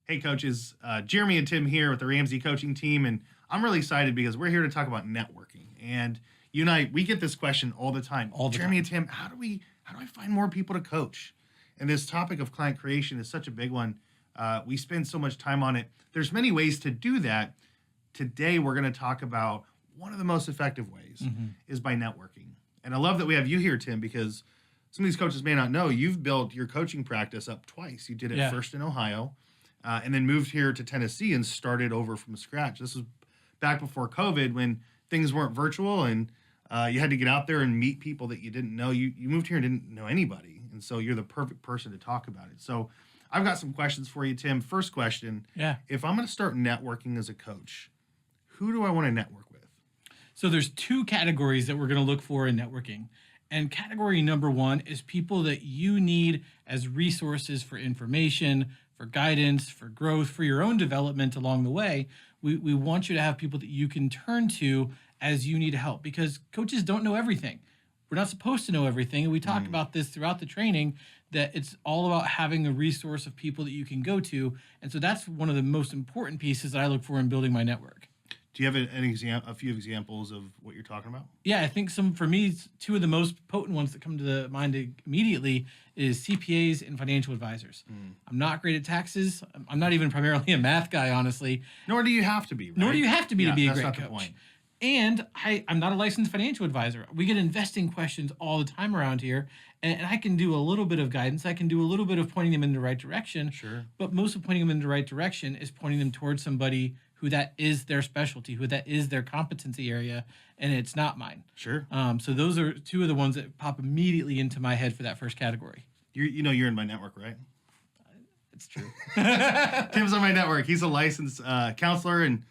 Hey, coaches. Jeremy and Tim here with the Ramsey coaching team, and I'm really excited because we're here to talk about networking. And you and I, we get this question all the time. Jeremy and Tim, how do I find more people to coach? And this topic of client creation is such a big one. We spend so much time on it. There's many ways to do that. Today, we're going to talk about one of the most effective ways is by networking. And I love that we have you here, Tim, because some of these coaches may not know you've built your coaching practice up twice. You did it first in Ohio, and then moved here to Tennessee and started over from scratch. This was back before COVID when things weren't virtual and you had to get out there and meet people that you didn't know. You moved here and didn't know anybody, and so you're the perfect person to talk about it. So I've got some questions for you, Tim. First question, if I'm going to start networking as a coach, who do I want to network with? So there's two categories that we're going to look for in networking. And category number one is people that you need as resources for information, for guidance, for growth, for your own development along the way. We want you to have people that you can turn to as you need help, because coaches don't know everything. We're not supposed to know everything. And we talk about this throughout the training, that it's all about having a resource of people that you can go to. And so that's one of the most important pieces that I look for in building my network. Do you have a few examples of what you're talking about? Yeah, I think for me, two of the most potent ones that come to the mind immediately is CPAs and financial advisors. I'm not great at taxes. I'm not even primarily a math guy, honestly. Nor do you have to be, right? Nor do you have to be to be a great that's coach. not the point. And I'm not a licensed financial advisor. We get investing questions all the time around here, and I can do a little bit of guidance. I can do a little bit of pointing them in the right direction. Sure. But most of pointing them in the right direction is pointing them towards somebody who that is their specialty, who that is their competency area, and it's not mine. Sure. So those are two of the ones that pop immediately into my head for that first category. You're in my network, right? It's true. Tim's on my network. He's a licensed counselor, and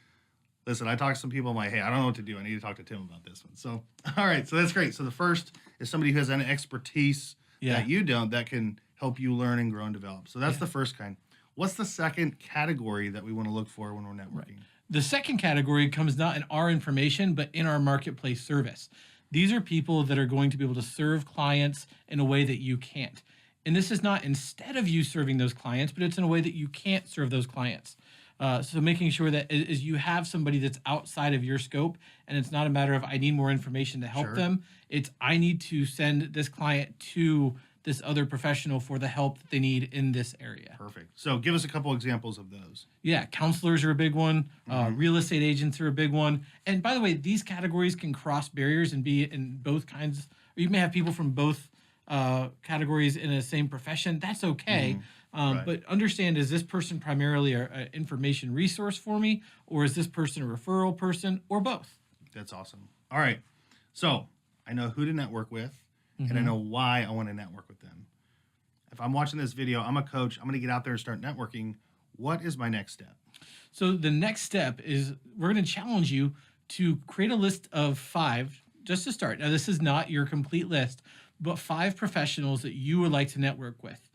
listen, I talk to some people. I'm like, hey, I don't know what to do. I need to talk to Tim about this one. So, all right, so that's great. So the first is somebody who has an expertise that you don't, that can help you learn and grow and develop. So that's the first kind. What's the second category that we want to look for when we're networking? Right. The second category comes not in our information, but in our marketplace service. These are people that are going to be able to serve clients in a way that you can't. And this is not instead of you serving those clients, but it's in a way that you can't serve those clients. So making sure that is you have somebody that's outside of your scope, and it's not a matter of I need more information to help them. It's I need to send this client to this other professional for the help that they need in this area. Perfect. So give us a couple examples of those. Yeah, counselors are a big one. Real estate agents are a big one. And by the way, these categories can cross barriers and be in both kinds. Or you may have people from both categories in the same profession. That's okay. But understand, is this person primarily an information resource for me, or is this person a referral person, or both? That's awesome. All right. So I know who to network with, and I know why I want to network with them. If I'm watching this video, I'm a coach, I'm going to get out there and start networking. What is my next step? So the next step is we're going to challenge you to create a list of 5 just to start. Now, this is not your complete list, but 5 professionals that you would like to network with.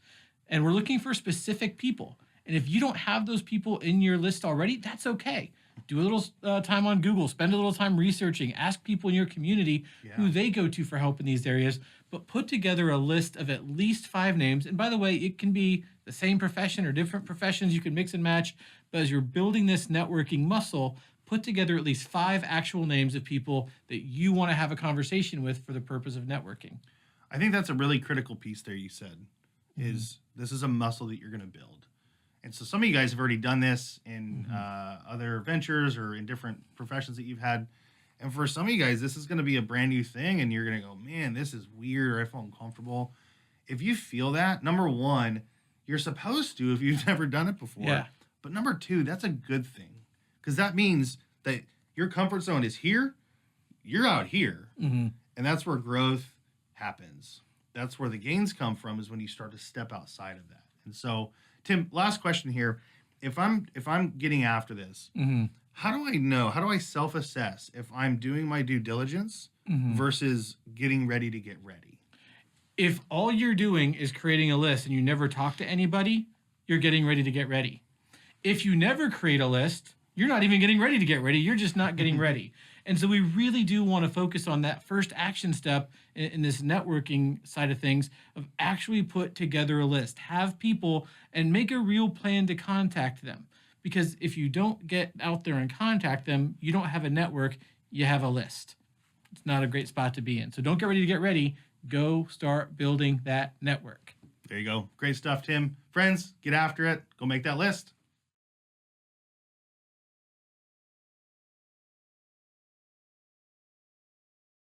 And we're looking for specific people. And if you don't have those people in your list already, that's okay. Do a little time on Google, spend a little time researching, ask people in your community who they go to for help in these areas, but put together a list of at least 5 names. And by the way, it can be the same profession or different professions. You can mix and match. But as you're building this networking muscle, put together at least 5 actual names of people that you want to have a conversation with for the purpose of networking. I think that's a really critical piece there you said, is this is a muscle that you're going to build. And so some of you guys have already done this in other ventures or in different professions that you've had. And for some of you guys, this is going to be a brand new thing, and you're going to go, man, this is weird, or I feel uncomfortable. If you feel that, number one, you're supposed to if you've never done it before. Yeah. But number two, that's a good thing, because that means that your comfort zone is here, you're out here, and that's where growth happens. That's where the gains come from, is when you start to step outside of that. And so, Tim, last question here. If I'm getting after this, how do I know? How do I self-assess if I'm doing my due diligence versus getting ready to get ready? If all you're doing is creating a list and you never talk to anybody, you're getting ready to get ready. If you never create a list you're not even getting ready to get ready. You're just not getting ready. And so we really do want to focus on that first action step in this networking side of things, of actually put together a list, have people, and make a real plan to contact them. Because if you don't get out there and contact them, you don't have a network, you have a list. It's not a great spot to be in. So don't get ready to get ready. Go start building that network. There you go. Great stuff, Tim. Friends, get after it. Go make that list.